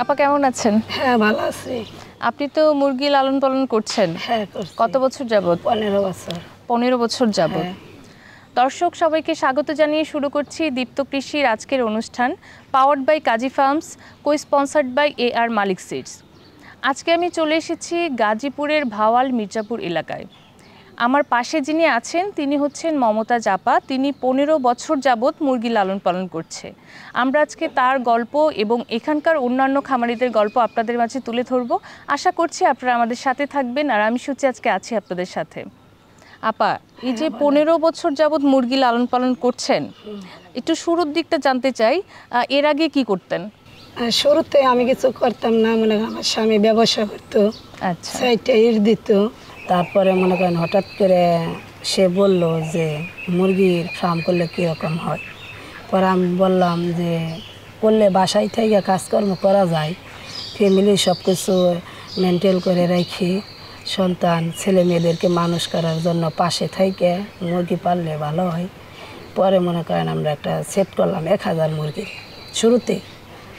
আপা কেমন আছেন? হ্যাঁ ভালো আছি। আপনি তো মুরগি লালন পালন করছেন। হ্যাঁ করছি। কত বছর যাবত? 15 বছর। 15 বছর যাবত। হ্যাঁ। দর্শক সবাইকে স্বাগত জানিয়ে শুরু করছি দীপ্ত কৃষির আজকের অনুষ্ঠান, powered by Kazi Farms, co sponsored by AR Malik seeds. আজকে আমি চলে এসেছি গাজীপুরের ভাওয়াল মির্জাপুর এলাকায়। আমার পাশে যিনি আছেন তিনি হচ্ছেন মমতা জাপা। তিনি 15 বছর যাবত মুরগি লালন পালন করছে। আমরা আজকে তার গল্প এবং এখানকার অন্যান্য খামারিদের গল্প আপনাদের মাঝে তুলে ধরবো। আশা করছি আপনারা আমাদের সাথে থাকবেন, আর আমি সূচি আজকে আছি আপনাদের সাথে। আপা, এই যে 15 বছর যাবত মুরগি লালন পালন করছেন, একটু শুরুর দিকটা জানতে চাই। এর আগে কি করতেন? শুরুতে আমি কিছু করতাম না, মনে করেন আমার স্বামী ব্যবসা করতো। আচ্ছা। সেইটা দিত। তারপরে মনে করেন হঠাৎ করে সে বলল যে মুরগির ফার্ম করলে কীরকম হয়। পরে আমি বললাম যে করলে বাসায় থেকে কাজকর্ম করা যায়, ফ্যামিলি সব কিছু মেনটেন করে রাখি, সন্তান ছেলে মেয়েদেরকে মানুষ করার জন্য পাশে থেকে মুরগি পাললে ভালো হয়। পরে মনে করেন আমরা একটা সেট করলাম 1000 মুরগির। শুরুতে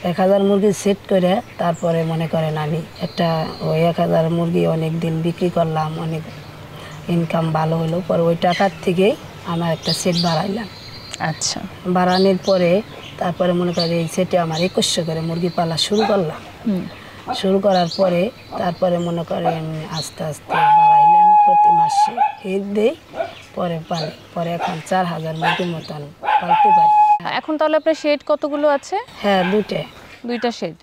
1000 মুরগি সেট করে তারপরে মনে করেন আমি একটা ওই 1000 মুরগি অনেক দিন বিক্রি করলাম, অনেক ইনকাম ভালো হলো। পরে ওই টাকার থেকেই আমার একটা সেট বাড়াইলাম। আচ্ছা। বাড়ানোর পরে তারপরে মনে করেন এই সেটে আমার 2100 করে মুরগি পালা শুরু করলাম। শুরু করার পরে তারপরে মনে করেন আস্তে আস্তে বাড়াইলাম, প্রতি মাসে হিট দেই, পরে পালি। পরে এখন 4000 মুরগির মতন পালতে পারি। এখন তাহলে আপনার শেড কতগুলো আছে? হ্যাঁ, দুইটা শেড।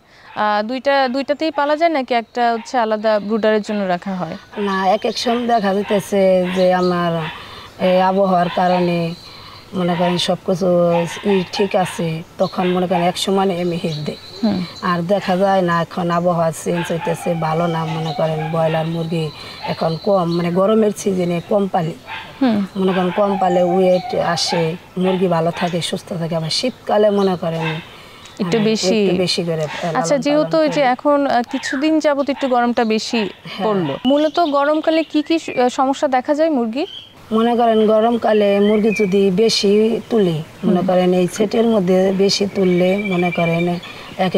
দুইটাতেই পালা যায় নাকি একটা হচ্ছে আলাদা ব্রুডারের জন্য রাখা হয়? না, এক এক সময় দেখা যাইতেছে যে আমার আবহাওয়ার কারণে মনে করেন সব কিছু ঠিক আছে, তখন মনে করেন এক সময় আমি হিট দিই। আর দেখা যায় না, এখন আবহাওয়া চেঞ্জ হইতেছে, ভালো না, মনে করেন ব্রয়লার মুরগি এখন কম, মানে গরমের সিজনে কম পালি। মনে করেন কম পালে ওয়েট আসে, মুরগি ভালো থাকে, সুস্থ থাকে। আবার শীতকালে মনে করেন একটু বেশি করে। আচ্ছা, যেহেতু এই যে এখন কিছুদিন যাবত একটু গরমটা বেশি পড়লো, মূলত গরমকালে কি কি সমস্যা দেখা যায় মুরগির? মনে করেন গরমকালে মুরগি যদি বেশি তুলি, মনে করেন এই সেটের মধ্যে বেশি তুললে মনে করেন এক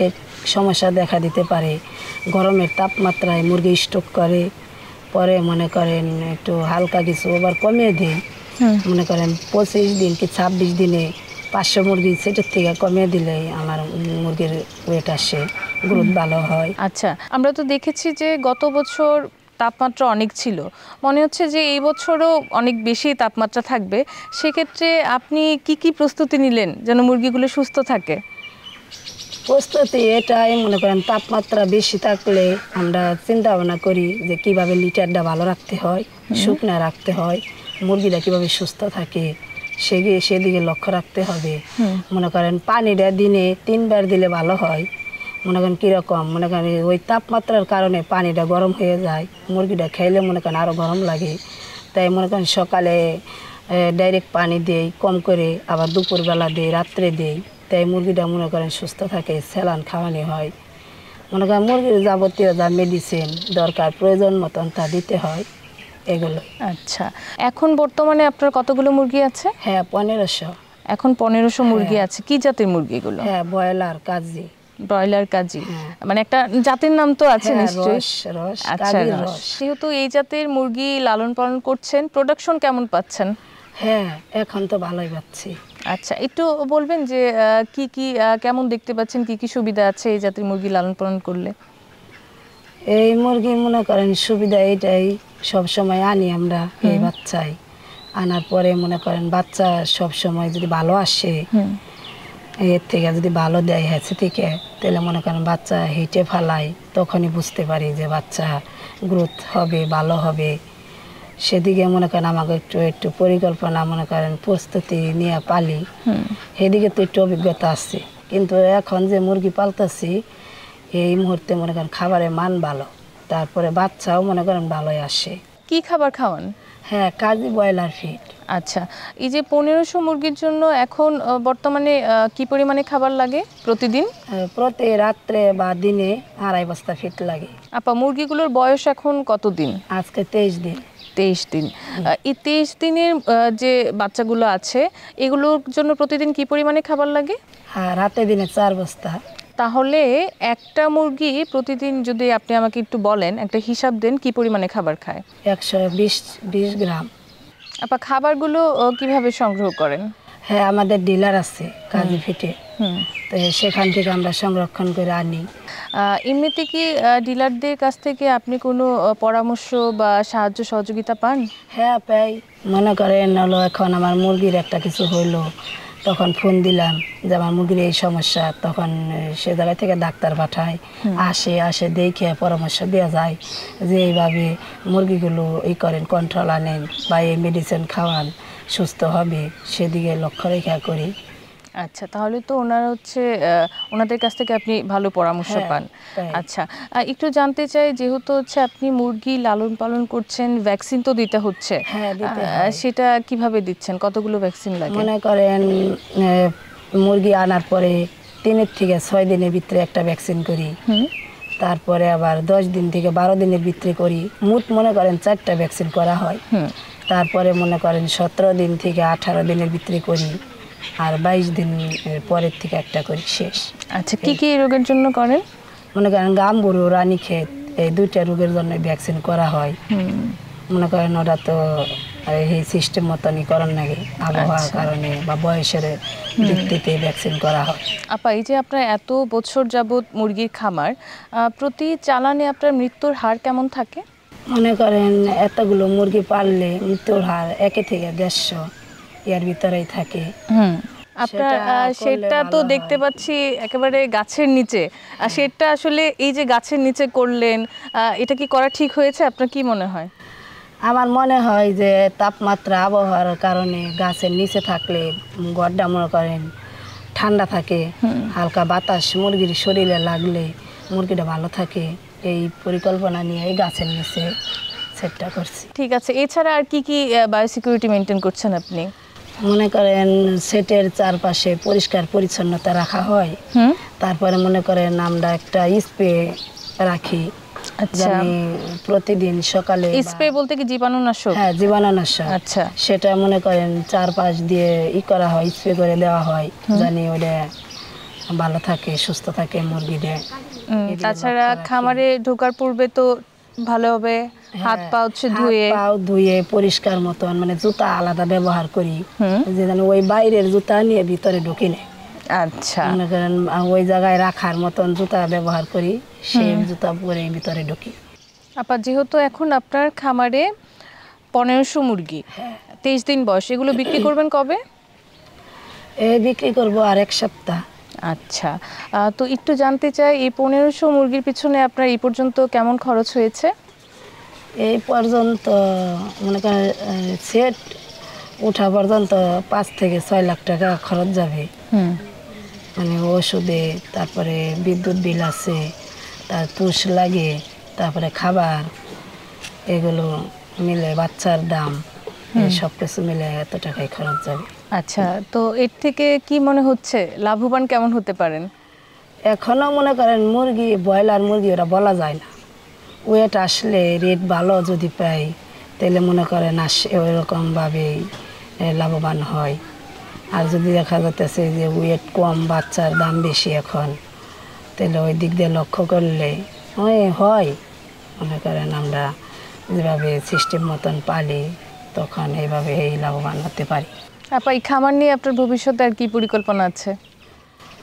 এক সমস্যা দেখা দিতে পারে। গরমের তাপমাত্রায় মুরগি স্ট্রোক করে। পরে মনে করেন একটু হালকা কিছু আবার কমিয়ে দিই, মনে করেন 25 দিন কি 26 দিনে 500 মুরগি সেটের থেকে কমিয়ে দিলে আমার মুরগির ওয়েট আসে, গ্রোথ ভালো হয়। আচ্ছা, আমরা তো দেখেছি যে গত বছর তাপমাত্রা অনেক ছিল, মনে হচ্ছে যে এই বছরও অনেক বেশি তাপমাত্রা থাকবে। সেক্ষেত্রে আপনি কি কি প্রস্তুতি নিলেন যেন মুরগিগুলো সুস্থ থাকে? প্রস্তুতি এটাই, মনে করেন তাপমাত্রা বেশি থাকলে আমরা চিন্তা ভাবনা করি যে কিভাবে লিটারটা ভালো রাখতে হয়, শুকনা রাখতে হয়, মুরগিটা কিভাবে সুস্থ থাকে সেদিকে লক্ষ্য রাখতে হবে। মনে করেন পানিটা দিনে 3 বার দিলে ভালো হয়। মনে করেন কীরকম, মনে করেন ওই তাপমাত্রার কারণে পানিটা গরম হয়ে যায়, মুরগিটা খেলে মনে করেন আরও গরম লাগে। তাই মনে করেন সকালে ডাইরেক্ট পানি দেই কম করে, আবার দুপুরবেলা দেই, রাত্রে দেই। তাই মুরগিটা মনে করেন সুস্থ থাকে, স্যালান খাওয়ানো হয়। মনে করেন মুরগির যাবতীয় যা মেডিসিন দরকার প্রয়োজন মতন তা দিতে হয়, এগুলো। আচ্ছা, এখন বর্তমানে আপনার কতগুলো মুরগি আছে? হ্যাঁ, 1500। এখন 1500 মুরগি আছে। কি জাতের মুরগি এগুলো? হ্যাঁ, ব্রয়লার কাজী। মানে একটা জাতের নাম তো আছে নিশ্চয়ই। আচ্ছা, যেহেতু এই জাতের মুরগি লালন পালন করছেন, প্রোডাকশন কেমন পাচ্ছেন? হ্যাঁ, এখন তো ভালোই পাচ্ছি। আচ্ছা, একটু বলবেন যে কি কি কেমন দেখতে পাচ্ছেন, কি কি সুবিধা আছে এই জাতের মুরগি লালন পালন করলে? এই মুরগি মনে করেন সুবিধা এটাই, সব সময় আনি আমরা এই বাচ্চাই। আনার পরে মনে করেন বাচ্চা সব সময় যদি ভালো আসে, এর থেকে যদি ভালো দেয় হ্যাঁ থেকে, তাহলে মনে করেন বাচ্চা হেঁটে ফেলায়, তখনই বুঝতে পারি যে বাচ্চা গ্রোথ হবে, ভালো হবে। সেদিকে মনে করেন আমাকে একটু পরিকল্পনা, মনে করেন প্রস্তুতি নিয়ে পালি, সেদিকে তো একটু অভিজ্ঞতা আছে। কিন্তু এখন যে মুরগি পালতেছি এই মুহূর্তে মনে করেন খাবারের মান ভালো, তারপরে বাচ্চাও মনে করেন ভালোই আসে। কি খাবার খাওয়ান? হ্যাঁ, কাজী ব্রয়লার ফিড। আচ্ছা, এই যে 1500 মুরগির জন্য এখন বর্তমানে কি পরিমাণে খাবার লাগে প্রতিদিন? প্রতি রাত্রে বা দিনে 2.5 বস্তা ফিড লাগে। আপা, মুরগিগুলোর বয়স এখন কতদিন? আজকে 23 দিন। 23 দিন। এই 23 দিনের যে বাচ্চাগুলো আছে এগুলোর জন্য প্রতিদিন কি পরিমাণে খাবার লাগে? হ্যাঁ, রাতে দিনে 4 বস্তা। তাহলে একটা মুরগি প্রতিদিন যদি আপনি আমাকে একটু বলেন, একটা হিসাব দেন কি পরিমাণে খাবার খায়? 120 গ্রাম। আপা খাবারগুলো কিভাবে সংগ্রহ করেন? হ্যাঁ, আমাদের ডিলার আছে কাজী ফিটে, তো সেখান থেকে আমরা সংরক্ষণ করে আনি। এমনিতে কি ডিলারদের কাছ থেকে আপনি কোনো পরামর্শ বা সাহায্য সহযোগিতা পান? হ্যাঁ, পাই। মনে করেন হলো এখন আমার মুরগির একটা কিছু হইলো, তখন ফোন দিলাম যে আমার মুরগির এই সমস্যা, তখন সে জায়গা থেকে ডাক্তার পাঠায়, আসে দেখে পরামর্শ দেওয়া যায় যে এইভাবে মুরগিগুলো করেন, কন্ট্রোল আনেন বা এই মেডিসিন খাওয়ান, সুস্থ হবে, সেদিকে লক্ষ্য রেখা করি। আচ্ছা, তাহলে তো ওনারা হচ্ছে ওনাদের কাছ থেকে আপনি ভালো পরামর্শ পান। আচ্ছা, একটু জানতে চাই, যেহেতু হচ্ছে আপনি মুরগি লালন পালন করছেন, ভ্যাকসিন তো দিতে হচ্ছে, সেটা কিভাবে দিচ্ছেন? কতগুলো ভ্যাকসিন লাগে? মনে করেন মুরগি আনার পরে 3 থেকে 6 দিনের ভিতরে একটা ভ্যাকসিন করি, তারপরে আবার 10 দিন থেকে 12 দিনের ভিতরে করি। মোট মনে করেন 4টা ভ্যাকসিন করা হয়। তারপরে মনে করেন 17 দিন থেকে 18 দিনের ভিতরে করি, আর 22 দিন পরের থেকে একটা করি, শেষ। আচ্ছা, কি কি রোগের জন্য করেন? মনে করেন গাম্বুরু, রানীক্ষেত, এই 2টা রোগের জন্য ভ্যাকসিন করা হয়। মনে করেন ওটা তো এই সিস্টেম মতনই করার লাগে, আবহাওয়ার কারণে বা বয়সের ভিত্তিতে ভ্যাকসিন করা হয়। আপা, এই যে আপনার এত বছর যাবত মুরগির খামার, প্রতি চালানে আপনার মৃত্যুর হার কেমন থাকে? মনে করেন এতগুলো মুরগি পাললে মৃত্যুর হার 1 থেকে 150 এর ভিতরেই থাকে। আপনার সেটা তো দেখতে পাচ্ছি একেবারে গাছের নিচে, আর সেটা আসলে এই যে গাছের নিচে করলেন, এটা কি করা ঠিক হয়েছে? আপনার কি মনে হয়? আমার মনে হয় যে তাপমাত্রা, আবহাওয়ার কারণে গাছের নিচে থাকলে ঘরটা মনে করেন ঠান্ডা থাকে, হালকা বাতাস মুরগির শরীরে লাগলে মুরগিটা ভালো থাকে, এই পরিকল্পনা নিয়ে এই গাছের নিচে সেটটা করছি। ঠিক আছে, এছাড়া আর কি কি বায়োসিকিউরিটি মেনটেন করছেন আপনি? মনে করেন সেটের চারপাশে পরিষ্কার পরিচ্ছন্নতা রাখা হয়, তারপরে মনে করেন আমরা একটা স্প্রে রাখি। আচ্ছা, প্রতিদিন সকালে স্প্রে বলতে কি জীবাণুনাশক? হ্যাঁ, জীবাণুনাশক। আচ্ছা, সেটা মনে করেন চারপাশ দিয়ে করা হয়, স্প্রে করে দেওয়া হয়, জানি ওটা ভালো থাকে, সুস্থ থাকে মুরগিদের। তাছাড়া খামারে ঢোকার পূর্বে তো ভালোভাবে হাত পা ধুয়ে পরিষ্কার মতন, মানে জুতা আলাদা ব্যবহার করি, যে যেন ওই বাইরের জুতা নিয়ে ভিতরে ঢুকি না। আচ্ছা, মনে করেন ওই জায়গায় রাখার মতন জুতা ব্যবহার করি, সেই জুতা পরে ভিতরে ঢুকি। আপা, যেহেতু এখন আপনার খামারে 1500 মুরগি, 23 দিন বয়স, এগুলো বিক্রি করবেন কবে? বিক্রি করব আর 1 সপ্তাহ। আচ্ছা, তো একটু জানতে চাই, এই 1500 মুরগির পিছনে আপনার এই পর্যন্ত কেমন খরচ হয়েছে? এই পর্যন্ত মনে করেন সেট ওঠা পর্যন্ত 5 থেকে 6 লাখ টাকা খরচ যাবে। মানে ওষুধে, তারপরে বিদ্যুৎ বিল আছে, তার পুষ লাগে, তারপরে খাবার, এগুলো মিলে বাচ্চার দাম, সব কিছু মিলে এত টাকাই খরচ যাবে। আচ্ছা, তো এর থেকে কি মনে হচ্ছে লাভবান কেমন হতে পারেন? এখনও মনে করেন মুরগি, ব্রয়লার মুরগি ওরা বলা যায় না, ওয়েট আসলে রেট ভালো যদি পাই তাহলে মনে করেন ওইরকমভাবেই লাভবান হয়। আর যদি দেখা যাচ্ছে যে ওয়েট কম, বাচ্চার দাম বেশি এখন, তাহলে ওই দিক দিয়ে লক্ষ্য করলে হয় মনে করেন আমরা যেভাবে সিস্টেম মতন পালি তখন এইভাবে লাভবান হতে পারি। আপা, এই খামার নিয়ে আপনার ভবিষ্যতে আর কি পরিকল্পনা আছে?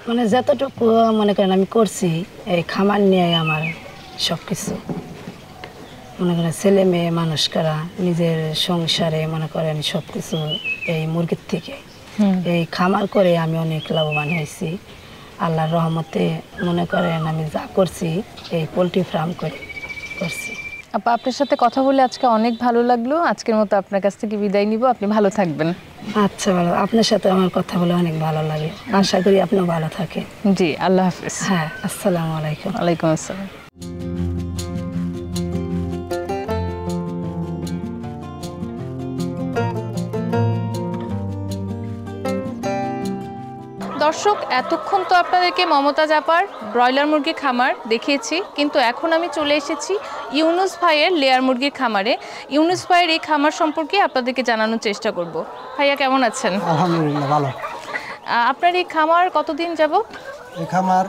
মানে যতটুকু মনে করেন আমি করছি, এই খামার নিয়ে আমার সব কিছু। মনে করেন ছেলে মেয়ে মানুষ করা, নিজের সংসারে মনে করেন সব কিছু এই মুরগির থেকে, এই খামার করে আমি অনেক লাভবান হয়েছি আল্লাহর রহমতে। মনে করেন আমি যা করছি এই পোলট্রি ফার্ম করে করছি। আপা, আপনার সাথে কথা বলে আজকে অনেক ভালো লাগলো। আজকের মতো আপনার কাছ থেকে বিদায় নিব, আপনি ভালো থাকবেন। আচ্ছা, ভালো। আপনার সাথে আমার কথা বলে অনেক ভালো লাগে, আশা করি আপনিও ভালো থাকেন। জি, আল্লাহ হাফেজ। হ্যাঁ, আসসালামু আলাইকুম। ওয়ালাইকুম আসসালাম। দর্শক, এতক্ষণ তো আপনাদেরকে মমতাজ আপার ব্রয়লার মুরগির খামার দেখিয়েছি, কিন্তু এখন আমি চলে এসেছি ইউনুস ভাইয়ের লেয়ার মুরগির খামারে। ইউনুস ভাইয়ের এই খামার সম্পর্কে আপনাদেরকে জানানোর চেষ্টা করব। ভাইয়া, কেমন আছেন? আলহামদুলিল্লাহ, ভালো। আপনার এই খামার কতদিন যাবত? এই খামার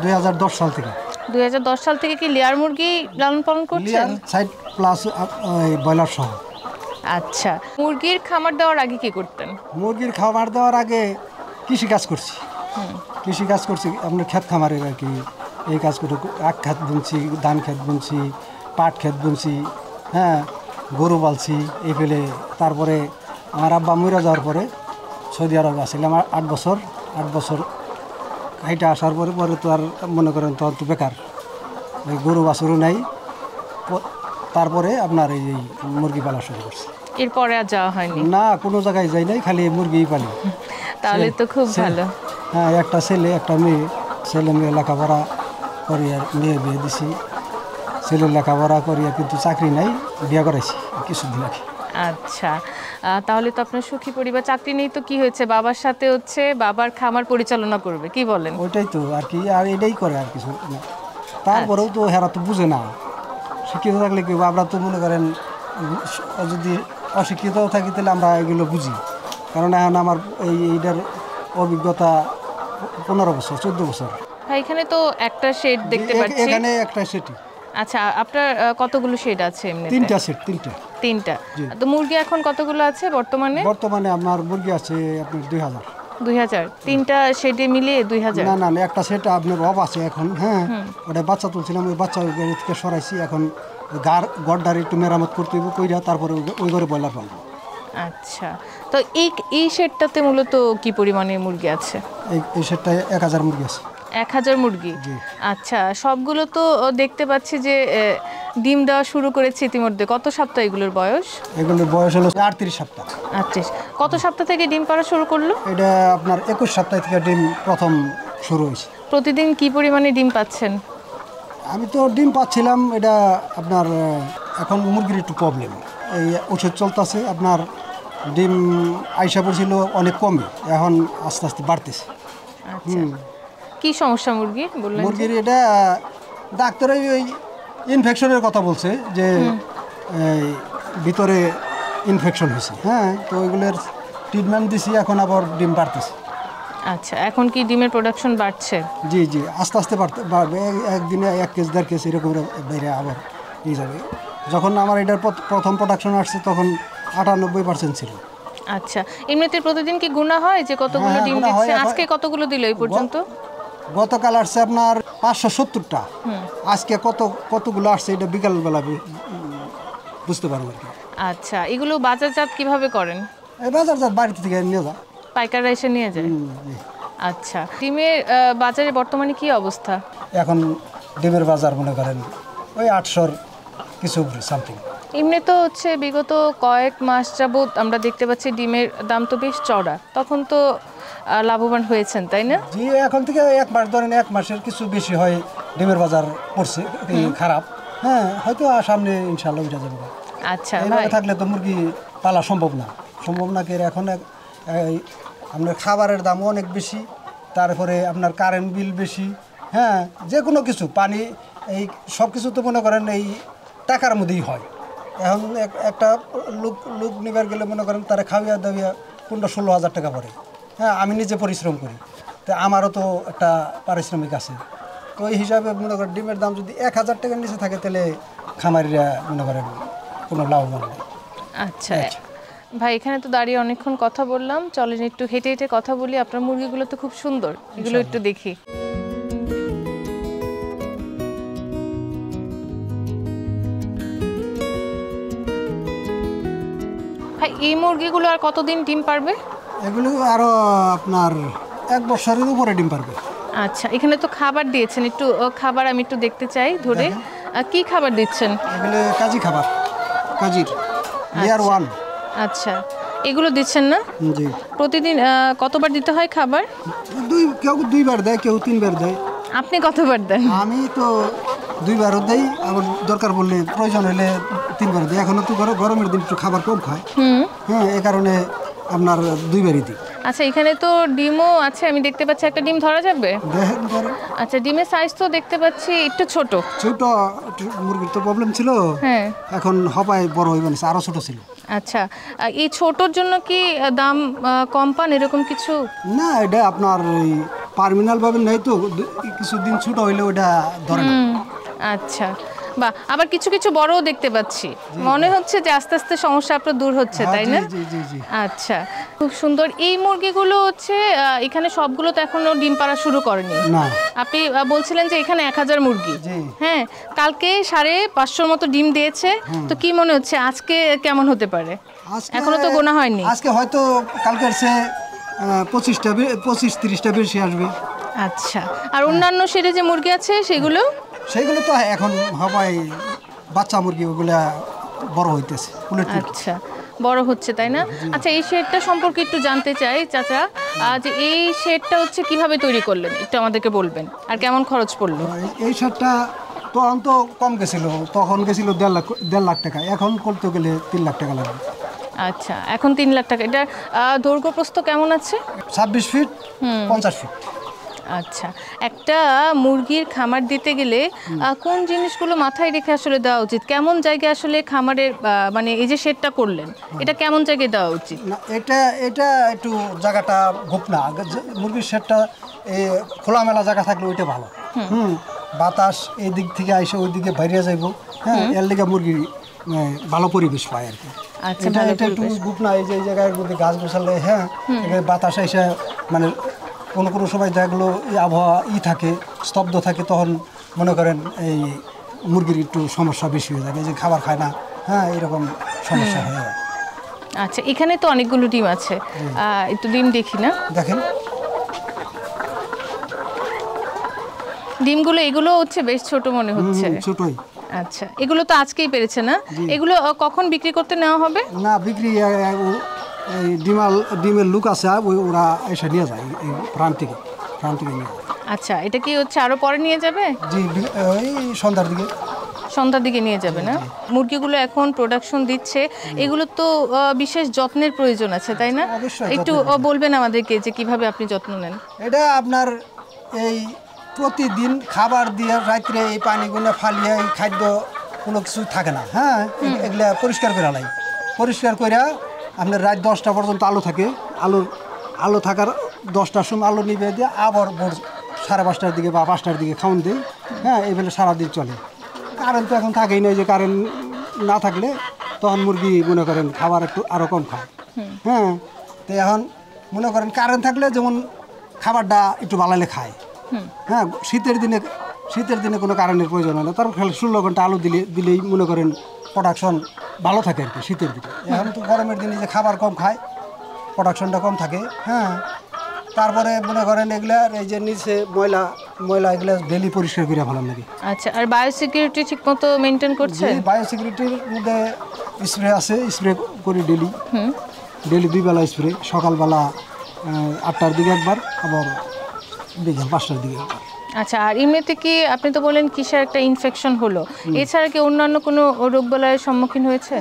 2010 সাল থেকে। 2010 সাল থেকে কি লেয়ার মুরগি লালন পালন করছেন? লেয়ার সাইড প্লাস ব্রয়লার সহ। আচ্ছা, মুরগির খামার দেওয়ার আগে কি করতেন? মুরগির খামার দেওয়ার আগে কৃষি কাজ করছি। কৃষি কাজ করছি আপনার ক্ষেত খামারের আর কি। এই কাজ করে আখ ক্ষেত বুনছি, ধান ক্ষেত বুনছি, পাট ক্ষেত বুনছি, হ্যাঁ, গরু পালছি এই ফেলে। তারপরে আমার আব্বা মরে যাওয়ার পরে সৌদি আরবে আসছিলাম 8 বছর। 8 বছর হাইটা আসার পরে পরে তো আর মনে করেন তখন তো বেকার, ওই গরু বাছুরও নাই। তারপরে আপনার এই মুরগি পালা শুরু করছি। এরপরে আর যাওয়া হয়নি? না, কোনো জায়গায় যাই নাই, খালি মুরগিই পালি। তাহলে তো খুব ভালো। হ্যাঁ, একটা ছেলে একটা মেয়ে। ছেলে মেয়ে লেখাপড়া করিয়া মেয়ে বিয়ে দিছি। ছেলের লেখাপড়া করিয়া কিন্তু চাকরি নাই, বিয়ে করাইছি কিছুদিন আগে। আচ্ছা, তাহলে তো আপনার সুখী পরিবার। চাকরি নেই তো কি হয়েছে, বাবার সাথে হচ্ছে বাবার খামার পরিচালনা করবে, কি বলেন? ওইটাই তো আর কি, আর এটাই করে আর কিছু না। তারপরেও তো হেরা তো বুঝে না। শিক্ষিত থাকলে কি, আমরা তো মনে করেন যদি অশিক্ষিত থাকি তাহলে আমরা এগুলো বুঝি। কারণ এখন আমার এইটার অভিজ্ঞতা 15 বছর 14 বছর। ভাই, এখানে তো একটা শেড দেখতে পাচ্ছি। এখানে একটা সেটি। আচ্ছা, আপনার কতগুলো শেড আছে এমনিতে? 3টা সেট। 3টা। তো মুরগি এখন কতগুলো আছে বর্তমানে? বর্তমানে আমার মুরগি আছে আপনার 2000। 2000? 3টা শেডে মিলিয়ে 2000? না, একটা সেট আপনার অফ আছে এখন। হ্যাঁ, ওটা বাচ্চা তুলছিলাম, ওই বাচ্চা ওই গাড়ি থেকে সরাইছি। এখন গড়টার একটু মেরামত করতে হইব, কইরা তারপরে ওই ঘরে ব্রয়লার পালবো। আচ্ছা, তো এই শেডটাতে মূলত কি পরিমাণে মুরগি আছে? এই সেটটায় 1000 মুরগি আছে। 1000 মুরগি? আচ্ছা, সবগুলো তো দেখতে পাচ্ছি যে ডিম দেওয়া শুরু করেছে ইতিমধ্যে। কত সপ্তাহ এগুলোর বয়স? এগুলোর বয়স হলো 38 সপ্তাহ। 38। কত সপ্তাহ থেকে ডিম পাড়া শুরু করলো? এটা আপনার 21 সপ্তাহ থেকে ডিম প্রথম শুরু হয়েছে। প্রতিদিন কি পরিমাণে ডিম পাচ্ছেন? আমি তো ডিম পাচ্ছিলাম, এটা আপনার এখন মুরগির একটু প্রবলেম। এই ওষুধ চলতেছে, আপনার ডিম আইসা পড়ছিল অনেক কমই, এখন আস্তে আস্তে বাড়তেছে। আচ্ছা, কি সমস্যা মুরগির বললেন? মুরগির এটা ডাক্তার ওই ইনফেকশনের কথা বলছে যে এই ভিতরে ইনফেকশন হয়েছে। হ্যাঁ, তো ওইগুলোর ট্রিটমেন্ট দিছি, এখন আবার ডিম বাড়তেছে। আচ্ছা, এখন কি ডিমের প্রোডাকশন বাড়ছে? জি, আস্তে আস্তে বাড়বে। একদিনে 1 কেজি 1.5 কেজি এরকম বাইরে আবার নিয়ে যাবে। যখন আমার এটার প্রথম প্রোডাকশন আসছে তখন 98% ছিল। আচ্ছা, এমনিতে প্রতিদিন কি গুণা হয় যে কতগুলো ডিম দিচ্ছে? আজকে কতগুলো দিল এই পর্যন্ত? গতকাল আসছে আপনার 570টা। আজকে কতগুলো আসছে এটা বিকালবেলা বুঝতে পারবো আর কি। আচ্ছা, এগুলো বাজারজাত কিভাবে করেন? এই বাজারজাত বাড়িতে থেকে নিয়ে যা, পাইকাররা এসে নিয়ে যায়? আচ্ছা, ডিমের বাজারে বর্তমানে কি অবস্থা? এখন ডিমের বাজার মনে করেন ওই 800 কিছু সামথিং। এমনি তো হচ্ছে বিগত কয়েক মাস যাবত আমরা দেখতে পাচ্ছি ডিমের দাম তো বেশ চড়া। তখন তো লাভবান হয়েছেন, তাই না? জি, এখন থেকে 1 মাস ধরেন, 1 মাসের কিছু বেশি হয় ডিমের বাজার পড়ছে খারাপ। হ্যাঁ, হয়তো সামনে ইনশাল্লাহ উঠে যাবে। আচ্ছা এইভাবে থাকলে তো মুরগি পালা সম্ভব না। এখন আপনার খাবারের দামও অনেক বেশি, তারপরে আপনার কারেন্ট বিল বেশি। হ্যাঁ, যে কোনো কিছু পানি, এই সব কিছু তো মনে করেন এই টাকার মধ্যেই হয়। এখন একটা লোক নিবার গেলে মনে করেন তারা খাওয়া দাওয়া 15-16 হাজার টাকা পড়ে। হ্যাঁ, আমি নিজে পরিশ্রম করি, তো আমারও তো একটা পারিশ্রমিক আছে। তো এই হিসাবে মনে করেন ডিমের দাম যদি 1000 টাকার নিচে থাকে তাহলে খামারিরা মনে করেন কোনো লাভবান নেই। আচ্ছা ভাই, এখানে তো দাঁড়িয়ে অনেকক্ষণ কথা বললাম, চলেন একটু হেঁটে হেঁটে কথা বলি। আপনার মুরগিগুলো তো খুব সুন্দর, এগুলো একটু দেখি। ভাই, এই মুরগিগুলো আর কতদিন ডিম পারবে? এগুলো আরো আপনার 1 বছরের উপরে ডিম পারবে। আচ্ছা, এখানে তো খাবার দিয়েছেন, একটু খাবার আমি একটু দেখতে চাই ধরে। কি খাবার দিচ্ছেন? এগুলো কাজী খাবার, কাজীর লেয়ার 1। আচ্ছা, এগুলো দিচ্ছেন না? জি। প্রতিদিন কতবার দিতে হয় খাবার? কেউ 2 বার দেয়, কেউ 3 বার দেয়। আপনি কতবার দেন? আমি তো 2 বারও দেই, আবার দরকার পড়লে প্রয়োজন হলে 3 বার দেয়। এখনো তো গরমের দিন একটু খাবার কম খায়। হ্যাঁ, এই কারণে আপনার 2 বারই দিই। আচ্ছা, এখানে তো ডিমও আছে, আমি দেখতে পাচ্ছি। একটা ডিম ধরা যাবে? আচ্ছা, ডিমের সাইজ তো দেখতে পাচ্ছি একটু ছোট। মুরগির তো প্রবলেম ছিল, হ্যাঁ, এখন হপায় বড় হয়ে গেছে, আরো ছোট ছিল। আচ্ছা, এই ছোটর জন্য কি দাম কম পান এরকম কিছু? না, এটা আপনার ওই পার্মিনালভাবে নেই তো কিছুদিন ছোট হইলে ওটা ধরে না। আচ্ছা, বা আবার কিছু কিছু বড়ও দেখতে পাচ্ছি, মনে হচ্ছে যে আস্তে আস্তে সমস্যা আপনার দূর হচ্ছে, তাই না? জি জি জি। আচ্ছা, খুব সুন্দর। এই মুরগিগুলো হচ্ছে এখানে সবগুলো তো এখনো ডিম পাড়া শুরু করেনি। না, আপনি বলছিলেন যে এখানে 1000 মুরগি। জি। হ্যাঁ, কালকে 550 মতো ডিম দিয়েছে। তো কি মনে হচ্ছে আজকে কেমন হতে পারে? এখনো তো গোনা হয়নি। আজকে হয়তো কালকের সে 25-30টা বেশি আসবে। আচ্ছা, আর অন্যান্য সেরে যে মুরগি আছে সেগুলো তো এখন হবাই বাচ্চা মুরগি, ওগুলা বড় হইতেছে। আচ্ছা, বড় হচ্ছে, তাই না? আচ্ছা, এই শেডটা সম্পর্কে একটু জানতে চাই চাচা, যে এই শেডটা হচ্ছে কিভাবে তৈরি করলেন একটু আমাদেরকে বলবেন, আর কেমন খরচ পড়লো? এই শার্টটা তখন তো কম গেছিল, তখন গেছিল 1.5 লাখ টাকা, এখন করতে গেলে 3 লাখ টাকা লাগবে। আচ্ছা, এখন 3 লাখ টাকা। এটা দৈর্ঘ্য প্রস্থ কেমন আছে? 26 ফিট 50 ফিট। আচ্ছা, একটা মুরগির খামার দিতে গেলে কোন জিনিসগুলো মাথায় রেখে আসলে দেওয়া উচিত? কেমন জায়গায় আসলে খামারের মানে এই যে শেডটা করলেন, এটা কেমন জায়গায় দেওয়া উচিত? না, এটা একটু জায়গাটা গোপনা, মুরগির শেডটা খোলামেলা জায়গা থাকলে ওইটা ভালো। বাতাস এই দিক থেকে আইসে ওই দিকে বাইরে যাইব। হ্যাঁ, এর লিগে মুরগি ভালো পরিবেশ পায় আর কি। আচ্ছা, এটা একটু গোপনা, এই যে এই জায়গার মধ্যে গাছ গোছালে, হ্যাঁ, বাতাস এসে মানে কোনো সময় যেগুলো আবহাওয়া থাকে, স্তব্ধ থাকে, তখন মনে করেন এই মুরগির একটু সমস্যা বেশি হয়ে যায়, যে খাবার খায় না, হ্যাঁ, এরকম সমস্যা হয়ে যায়। আচ্ছা, এখানে তো অনেকগুলো ডিম আছে, একটু ডিম দেখি না। দেখেন ডিমগুলো, এগুলো হচ্ছে বেশ ছোট মনে হচ্ছে। ছোটই। আচ্ছা, এগুলো তো আজকেই পেরেছে না? এগুলো কখন বিক্রি করতে নেওয়া হবে? না, বিক্রি এই ডিমের লুক আছে, ওরা এসে নিয়ে যায় এই ফার্ম থেকে নিয়ে যায়। আচ্ছা, এটা কি হচ্ছে আরো পরে নিয়ে যাবে? জি, ওই সন্ধ্যার দিকে নিয়ে যাবে না? মুরগিগুলো এখন প্রোডাকশন দিচ্ছে, এগুলো তো বিশেষ যত্নের প্রয়োজন আছে, তাই না? একটু বলবেন আমাদেরকে যে কিভাবে আপনি যত্ন নেন? এটা আপনার এই প্রতিদিন খাবার দিয়ে রাত্রে এই পানিগুলো ফালিয়ে এই খাদ্য কোনো কিছু থাকে না, হ্যাঁ, এগুলা পরিষ্কার করে লাই, পরিষ্কার করে আপনার রাত 10টা পর্যন্ত আলো থাকে, আলো থাকার 10টার সময় আলো নিবে দিয়ে আবার ভোর 5:30টার দিকে বা 5টার দিকে খাওয়ান দিই। হ্যাঁ, এইভাবে সারাদিন চলে। কারেন্ট তো এখন থাকেই না, যে কারেন্ট না থাকলে তখন মুরগি মনে করেন খাবার একটু আরও কম খায়। হ্যাঁ, তো এখন মনে করেন কারেন্ট থাকলে যেমন খাবারটা একটু বালালে খায়। হ্যাঁ, শীতের দিনে কোনো কারেন্টের প্রয়োজন হয় না, তারপর 16 ঘন্টা আলো দিলেই মনে করেন প্রোডাকশন ভালো থাকে আর কি শীতের দিনে। এখন তো গরমের দিনে যে খাবার কম খায়, প্রোডাকশনটা কম থাকে। হ্যাঁ, তারপরে মনে করেন এগুলার এই যে নিচে ময়লা এগুলো ডেলি পরিষ্কার করে ভালো লাগে। আচ্ছা, আর বায়োসিকিউরিটি ঠিকমতো মেনটেন করছে? বায়োসিকিউরিটির মধ্যে স্প্রে আছে, স্প্রে করি ডেলি 2 বেলা স্প্রে, সকালবেলা 8টার দিকে একবার, আবার বিকেল 5টার দিকে একবার। আচ্ছা, আর এমনিতে কি আপনি তো বলেন কিসের একটা ইনফেকশন হলো, এছাড়া কি অন্যান্য কোনো রোগবালাইয়ের সম্মুখীন হয়েছে?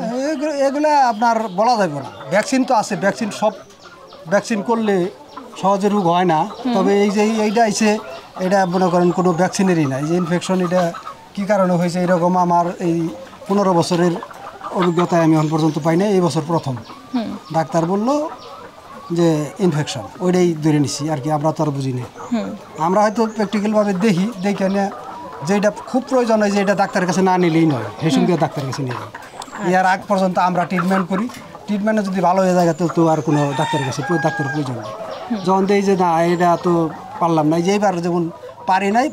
এগুলা আপনার বলা যাবে না, ভ্যাকসিন তো আছে, ভ্যাকসিন করলে সহজে রোগ হয় না। তবে এই যে এইটা আইছে, এটা মনে করেন কোনো ভ্যাকসিনেরই না, এই যে ইনফেকশন, এটা কী কারণে হয়েছে এরকম আমার এই 15 বছরের অভিজ্ঞতায় আমি এখন পর্যন্ত পাই না, এই বছর প্রথম। ডাক্তার বললো যে ইনফেকশন, ওইটাই ধরে নিছি আর কি, আমরা তো আর বুঝি না। আমরা হয়তো প্র্যাকটিক্যালভাবে দেখে না, যেটা খুব প্রয়োজন হয় যে এটা ডাক্তারের কাছে না নিলেই নয়, সেই সঙ্গে ডাক্তারের কাছে নিয়ে যাই। এর আগ পর্যন্ত আমরা ট্রিটমেন্ট করি, ট্রিটমেন্টে যদি ভালো হয়ে যায় তো আর কোনো ডাক্তারের প্রয়োজন নেই। যখন দেই যে না এটা তো পারলাম না, যে এইবার যেমন পারি নাই,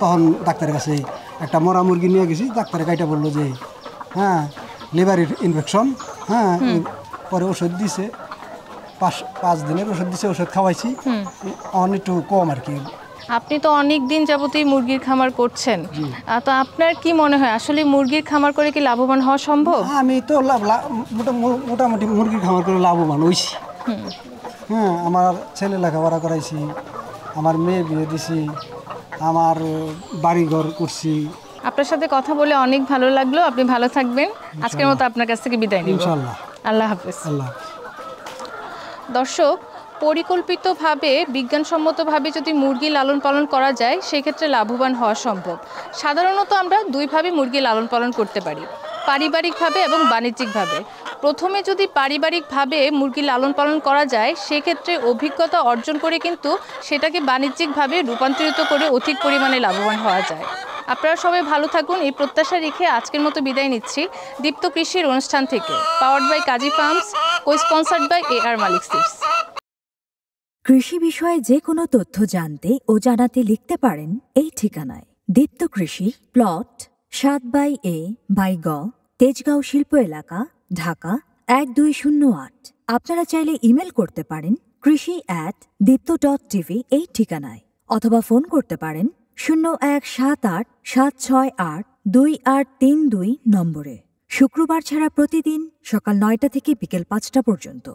তখন ডাক্তারের কাছে একটা মরা মুরগি নিয়ে গেছি, ডাক্তারের গাইটা বললো যে হ্যাঁ লিভার ইনফেকশন। হ্যাঁ, পরে ওষুধ দিছে, 5 দিনের ওষুধ দিছে, ওষুধ খাওয়াইছি, একটু কম আর কি। আপনি তো অনেক দিন যাবতই মুরগির খামার করছেন, তো আপনার কি মনে হয় আসলে মুরগির খামার করে কি লাভবান হওয়া সম্ভব? আমি তো মোটামুটি মুরগির খামার করে লাভবান হয়েছি। হ্যাঁ, আমার ছেলে লেখাপড়া করাইছি, আমার মেয়ে বিয়ে দিছি, আমার বাড়িঘর করছি। আপনার সাথে কথা বলে অনেক ভালো লাগলো, আপনি ভালো থাকবেন। আজকের মতো আপনার কাছ থেকে বিদায় নিব, ইনশাআল্লাহ। আল্লাহ হাফেজ। আল্লাহ। দর্শক, পরিকল্পিতভাবে বিজ্ঞানসম্মতভাবে যদি মুরগি লালন পালন করা যায় সেক্ষেত্রে লাভবান হওয়া সম্ভব। সাধারণত আমরা দুইভাবে মুরগি লালন পালন করতে পারি, পারিবারিকভাবে এবং বাণিজ্যিকভাবে। প্রথমে যদি পারিবারিকভাবে মুরগি লালন পালন করা যায় সেক্ষেত্রে অভিজ্ঞতা অর্জন করে কিন্তু সেটাকে বাণিজ্যিকভাবে রূপান্তরিত করে অধিক পরিমাণে লাভবান হওয়া যায়। আপনারা সবাই ভালো থাকুন এই প্রত্যাশা রেখে আজকের মতো বিদায় নিচ্ছি দীপ্ত কৃষির অনুষ্ঠান থেকে। Powered by Kazi farms, co-sponsored by AR Malik seeds. কৃষি বিষয়ে যে কোনো তথ্য জানতে ও জানাতে লিখতে পারেন এই ঠিকানায়। দীপ্ত কৃষি, প্লট 7/A/গ, তেজগাঁও শিল্প এলাকা, ঢাকা 1208। আপনারা চাইলে ইমেল করতে পারেন krishi@dipto.tv এই ঠিকানায়, অথবা ফোন করতে পারেন 0178-768-2832 নম্বরে। শুক্রবার ছাড়া প্রতিদিন সকাল 9টা থেকে বিকেল 5টা পর্যন্ত।